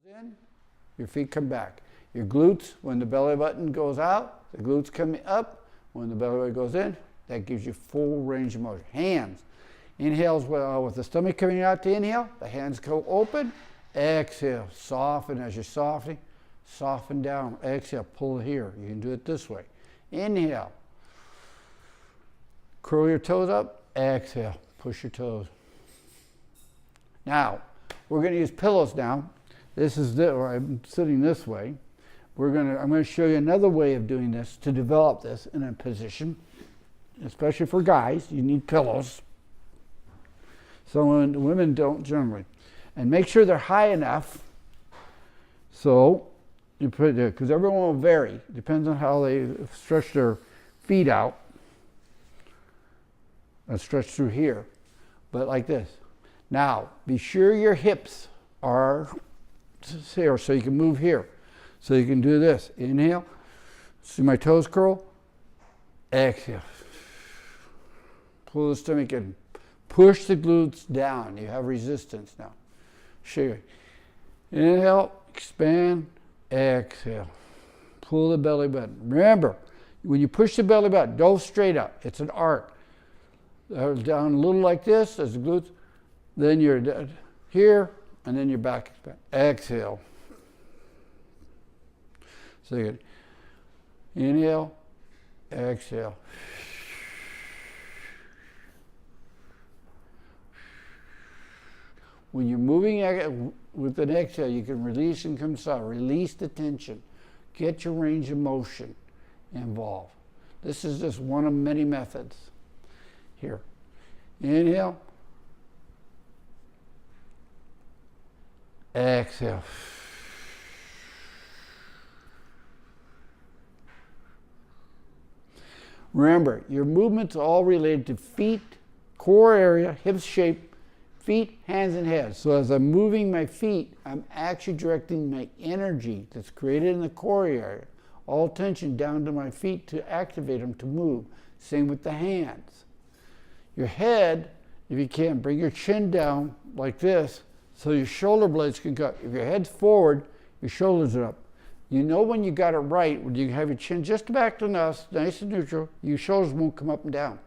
In, your feet come back. Your glutes, when the belly button goes out, the glutes come up. When the belly button goes in, that gives you full range of motion. Hands. Inhales with the stomach coming out to inhale. The hands go open. Exhale. Soften as you're softening. Soften down. Exhale. Pull here. You can do it this way. Inhale. Curl your toes up. Exhale. Push your toes. Now, we're going to use pillows now. This is I'm sitting this way. I'm going to show you another way of doing this to develop this in a position, especially for guys. You need pillows. So women don't generally. And make sure they're high enough. So you put it, because everyone will vary. Depends on how they stretch their feet out. And stretch through here. But like this. Now, be sure your hips are here so you can move here. So you can do this. Inhale. See my toes curl? Exhale. Pull the stomach in. Push the glutes down. You have resistance now. Show you. Inhale. Expand. Exhale. Pull the belly button. Remember, when you push the belly button, don't straight up. It's an arc. Down a little like this as the glutes. Then you're here, and then you're back. Exhale. So you get inhale, exhale. When you're moving with an exhale, you can release and come soft. Release the tension. Get your range of motion involved. This is just one of many methods. Here. Inhale. Exhale. Remember, your movements are all related to feet, core area, hips shape, feet, hands, and head. So as I'm moving my feet, I'm actually directing my energy that's created in the core area, all tension down to my feet to activate them to move. Same with the hands. Your head, if you can, bring your chin down like this so your shoulder blades can go. If your head's forward, your shoulders are up. You know when you got it right, when you have your chin just back to us, nice and neutral, your shoulders won't come up and down.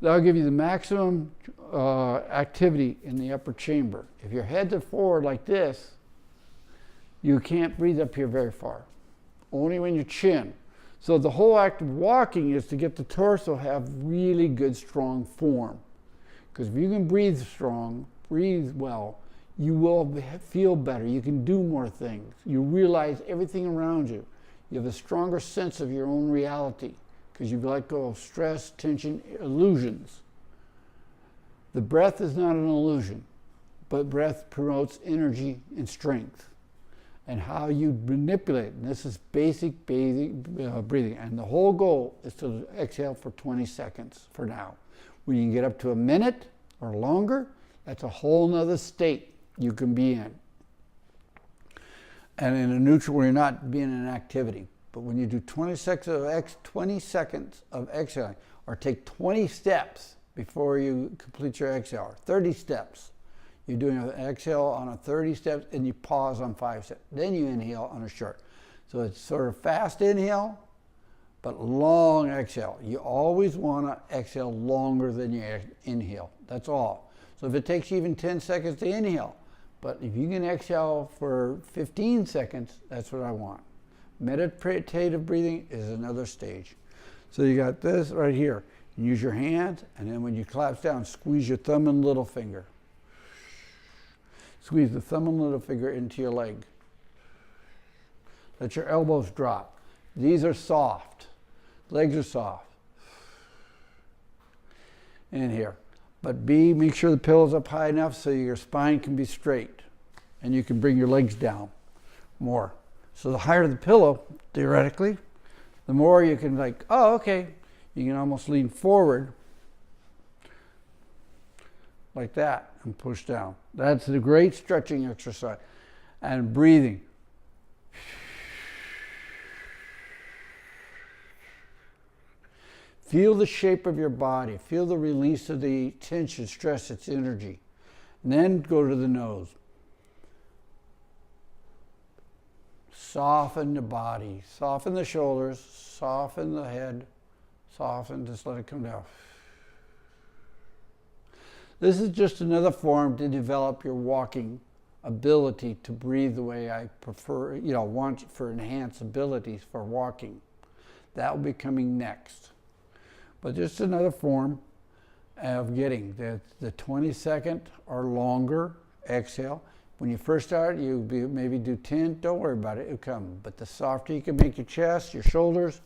That'll give you the maximum activity in the upper chamber. If your heads are forward like this, you can't breathe up here very far. Only when your chin. So the whole act of walking is to get the torso have really good, strong form. Because if you can breathe strong, breathe well, you will feel better. You can do more things. You realize everything around you. You have a stronger sense of your own reality because you let go of stress, tension, illusions. The breath is not an illusion, but breath promotes energy and strength. And how you manipulate, and this is basic breathing. And the whole goal is to exhale for 20 seconds for now. When you can get up to a minute or longer, that's a whole nother state you can be in. And in a neutral where you're not being in an activity. But when you do 20 seconds of exhaling, or take 20 steps before you complete your exhale, or 30 steps. You're doing an exhale on a 30 steps and you pause on 5 steps. Then you inhale on a short. So it's sort of fast inhale, but long exhale. You always want to exhale longer than you inhale. That's all. So if it takes you even 10 seconds to inhale, but if you can exhale for 15 seconds, that's what I want. Meditative breathing is another stage. So you got this right here. You use your hands, and then when you collapse down, squeeze your thumb and little finger. Squeeze the thumb and little finger into your leg. Let your elbows drop. These are soft. Legs are soft. In here. But make sure the pillow's up high enough so your spine can be straight. And you can bring your legs down more. So the higher the pillow, theoretically, the more you can oh, okay. You can almost lean forward like that and push down. That's a great stretching exercise. And breathing. Feel the shape of your body. Feel the release of the tension, stress, its energy. And then go to the nose. soften the body, soften the shoulders, soften the head, soften, just let it come down. This is just another form to develop your walking ability to breathe the way I prefer, want for enhanced abilities for walking. That will be coming next. But just another form of getting the 20-second or longer exhale. When you first start, maybe do 10, don't worry about it, it'll come. But the softer you can make your chest, your shoulders,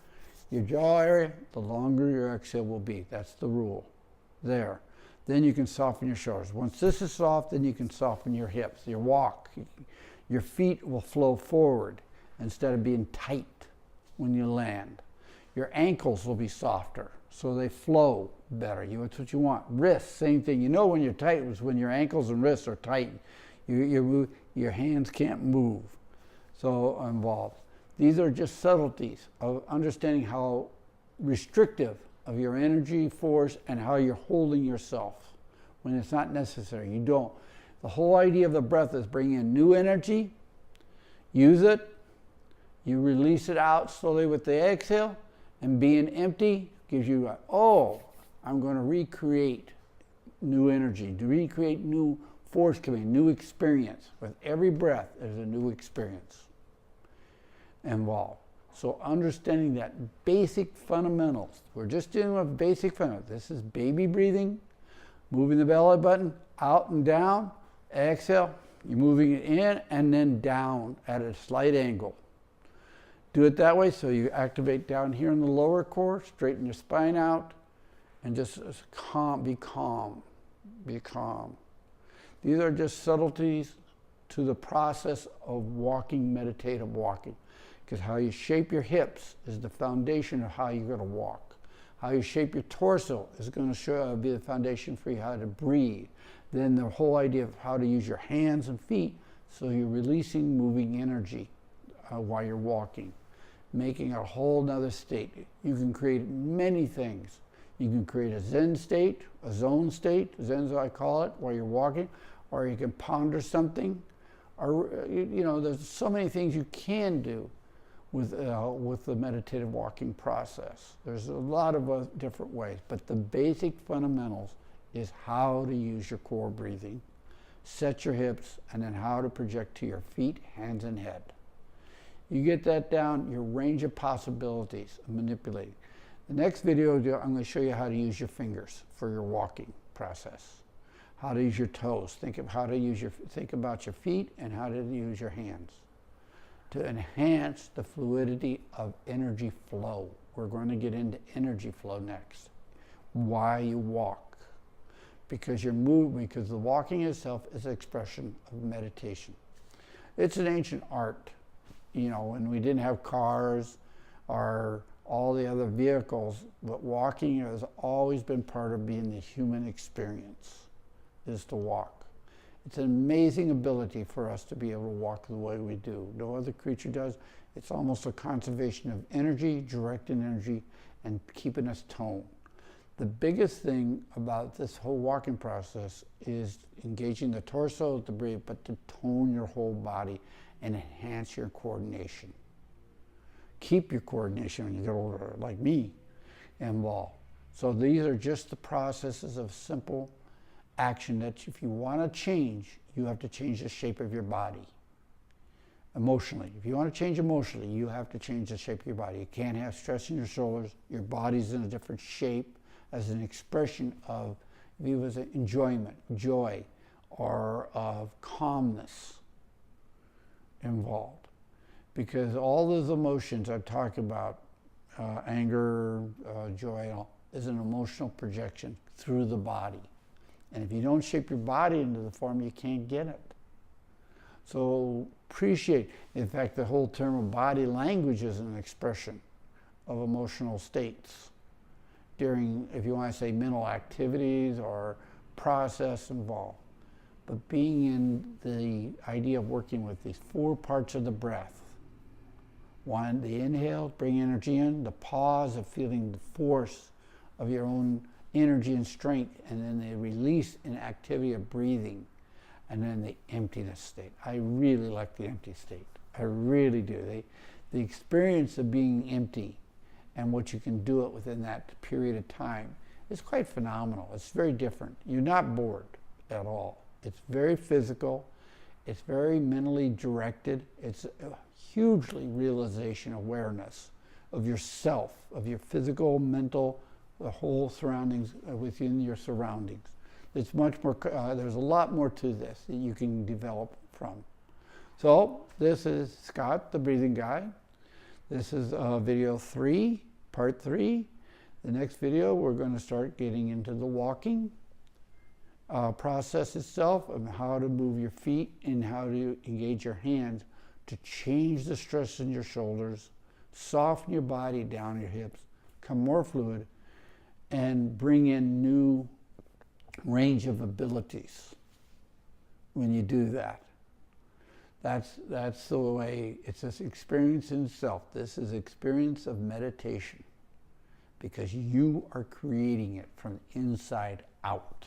your jaw area, the longer your exhale will be. That's the rule there. Then you can soften your shoulders. Once this is soft, then you can soften your hips, your walk. Your feet will flow forward instead of being tight when you land. Your ankles will be softer, so they flow better. That's what you want. Wrists, same thing. You know when you're tight is when your ankles and wrists are tight. Your hands can't move. So involved. These are just subtleties of understanding how restrictive of your energy force and how you're holding yourself when it's not necessary. You don't. The whole idea of the breath is bring in new energy, use it, you release it out slowly with the exhale, and being empty gives you, I'm going to recreate new energy, to recreate new force coming, new experience. With every breath, there's a new experience involved. So understanding that basic fundamentals. We're just dealing with basic fundamentals. This is baby breathing, moving the belly button out and down. Exhale, you're moving it in and then down at a slight angle. Do it that way so you activate down here in the lower core, straighten your spine out, and just calm, be calm, be calm. These are just subtleties to the process of walking, meditative walking. Because how you shape your hips is the foundation of how you're going to walk. How you shape your torso is going to be the foundation for you how to breathe. Then the whole idea of how to use your hands and feet, so you're releasing moving energy while you're walking, making a whole nother state. You can create many things. You can create a Zen state, a zone state, Zen's what I call it, while you're walking, or you can ponder something, or there's so many things you can do with the meditative walking process. There's a lot of different ways, but the basic fundamentals is how to use your core breathing, set your hips, and then how to project to your feet, hands, and head. You get that down, your range of possibilities of manipulating. The next video, I'm going to show you how to use your fingers for your walking process. How to use your toes. Think about your feet and how to use your hands to enhance the fluidity of energy flow. We're going to get into energy flow next. Why you walk. Because the walking itself is an expression of meditation. It's an ancient art. When we didn't have cars or all the other vehicles, but walking has always been part of being the human experience, is to walk. It's an amazing ability for us to be able to walk the way we do. No other creature does. It's almost a conservation of energy, directing energy, and keeping us toned. The biggest thing about this whole walking process is engaging the torso to breathe, but to tone your whole body and enhance your coordination. Keep your coordination when you get older, like me, involved. So these are just the processes of simple action that if you want to change, you have to change the shape of your body. Emotionally. If you want to change emotionally, you have to change the shape of your body. You can't have stress in your shoulders. Your body's in a different shape as an expression of enjoyment, joy, or of calmness involved. Because all those emotions I talk about, anger, joy, is an emotional projection through the body. And if you don't shape your body into the form, you can't get it. So appreciate. In fact, the whole term of body language is an expression of emotional states during, if you want to say, mental activities or process involved. But being in the idea of working with these 4 parts of the breath. One, the inhale, bring energy in. The pause of feeling the force of your own energy and strength, and then the release in activity of breathing, and then the emptiness state. I really like the empty state. I really do. The experience of being empty and what you can do it within that period of time is quite phenomenal. It's very different. You're not bored at all. It's very physical. It's very mentally directed. It's a hugely realization awareness of yourself, of your physical, mental, the whole surroundings within your surroundings. It's much more, there's a lot more to this that you can develop from. So this is Scott, the breathing guy. This is video 3, part 3. The next video, we're going to start getting into the walking process itself, and how to move your feet and how to engage your hands to change the stress in your shoulders, soften your body down your hips, become more fluid, and bring in new range of abilities when you do that. That's the way. It's this experience in itself. This is experience of meditation, because you are creating it from inside out.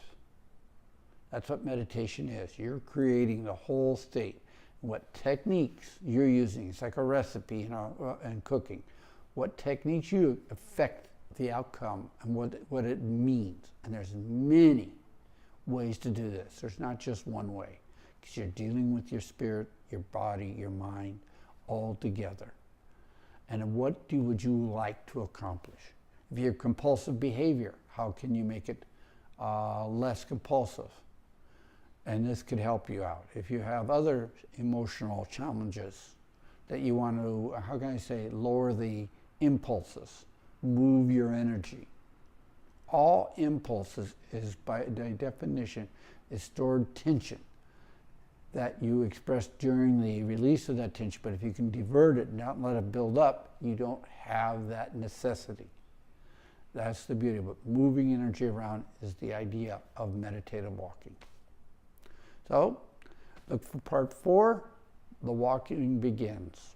That's what meditation is. You're creating the whole state. What techniques you're using, it's like a recipe, you know, and cooking. What techniques you affect the outcome and what it means. And there's many ways to do this. There's not just one way, because you're dealing with your spirit, your body, your mind, all together. And what would you like to accomplish? If you have compulsive behavior, how can you make it less compulsive? And this could help you out. If you have other emotional challenges that you want to, how can I say, lower the impulses, move your energy. All impulses is, by definition, is stored tension that you express during the release of that tension. But if you can divert it and not let it build up, you don't have that necessity. That's the beauty of it. Moving energy around is the idea of meditative walking. So, look for part 4. The walking begins.